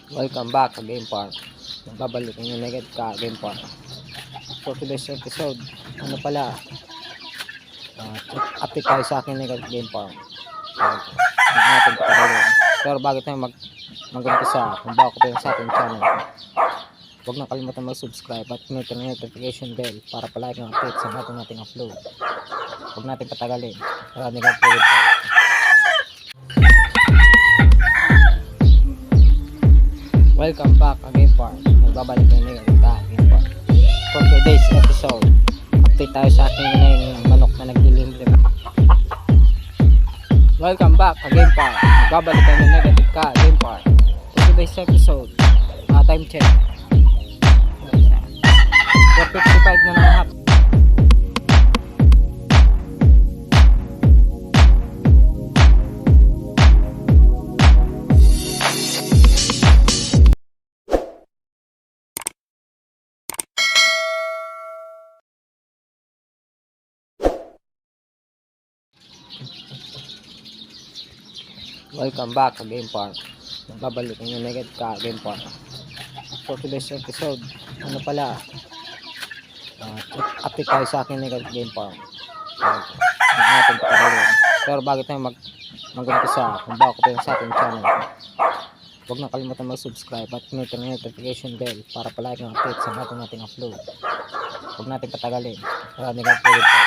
Welcome back to Game Park. Babalik ang United ka Game Park. For today's episode, update tayo sa akin United Game Park. Ang ating pagkakalun. Pero bago tayo mag-umpisa, kung bago ka sa ating channel, huwag na kalimutan mag-subscribe at pinito ng notification bell para palagi ang updates sa ating upload. Huwag natin patagalin. Maraming upload po. Welcome back again Park. Nagbabalik na ngayon Game Park. For today's episode, update tayo sa ating ng manok na naglilimlim. Welcome back again Park. Nagbabalik na ngayon Game Park. For today's episode, time check 4:55 na ng hap. Welcome back to Game Park. Nagbabalik ang United ka Game Park. For today's episode, update tayo sa akin United Game Park. Ang ating pagkakalun. Pero bago tayo mag-umpisa, kung bago ka sa ating channel, huwag na kalimutan mag-subscribe at pinito ng notification bell para palagi ang updates sa ating upload. Huwag natin patagalin. Maraming upload po.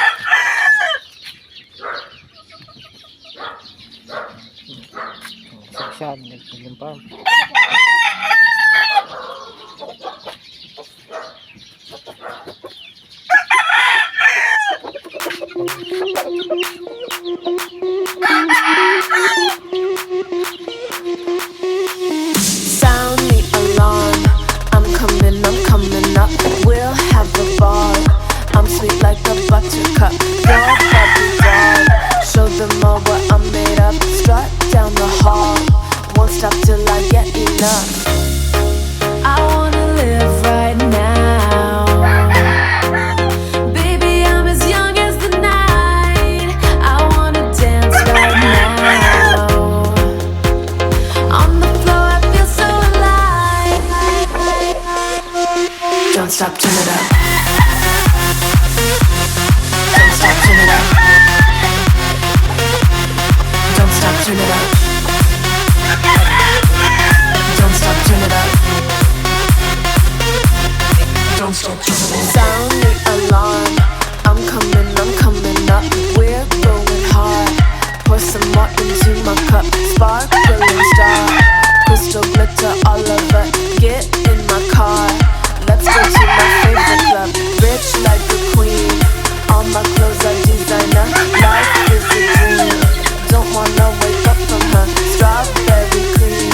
Section, nagpagin pa. Sound the alarm. I'm coming up. We'll have a ball. I'm sweet like a buttercup. Your body doll. Show them all what I'm made of. Strut down the hall. Won't stop till I get enough. I wanna live right now. Baby, I'm as young as the night. I wanna dance right now. On the floor, I feel so alive. Don't stop, turn it up. Don't stop, turn it up. Don't stop, turn it up. Don't stop, turn it up. Don't stop, turn it up. Sound the alarm. I'm coming up. We're going hard. Pour some more into my cup. Sparkling star. Crystal glitter all over. Get in my car. Let's go to my favorite club. Rich like a queen. All my clothes are designer. Life is a dream. Don't wanna wake up from her strawberry cream.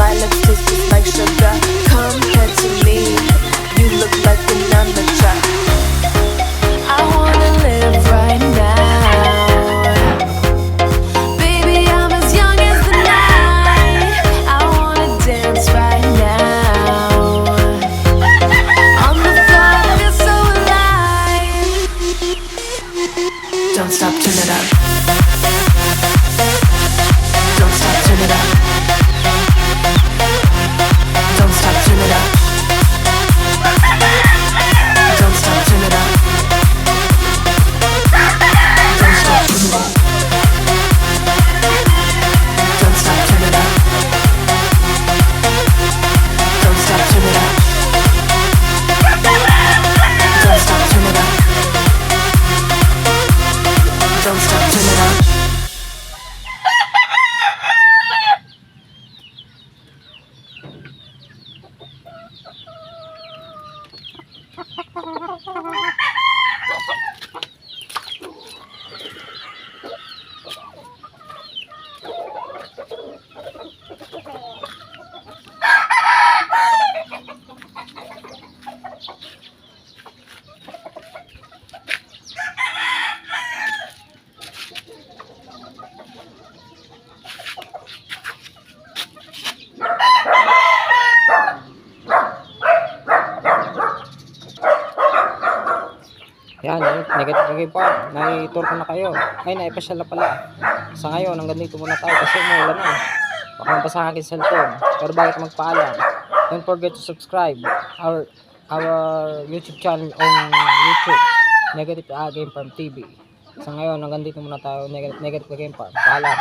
My lips taste just like sugar. Come here to me. You look like an amateur. I wanna live right now. Baby, I'm as young as the night. I wanna dance right now. On the floor, I feel so alive. Don't stop, turn it up. Don't stop, turn it up. Don't stop, turn it up. Don't stop, turn it up. Don't stop, turn it up. Don't stop, turn it up. Don't stop, turn it up. Don't stop, turn it up. Don't stop, turn it up. Yan, negative Game Park. Nai-tour ko na kayo. Ay, naipasyal na pala. Sa ngayon, hanggang dito muna tayo kasi umuulan na. Baka man pa sa akin cellphone. Pero bago tayo magpaalam, don't forget to subscribe our YouTube channel on YouTube, Negative Game Farm TV. Sa ngayon, hanggang dito muna tayo, Negative Game Farm. Paalam.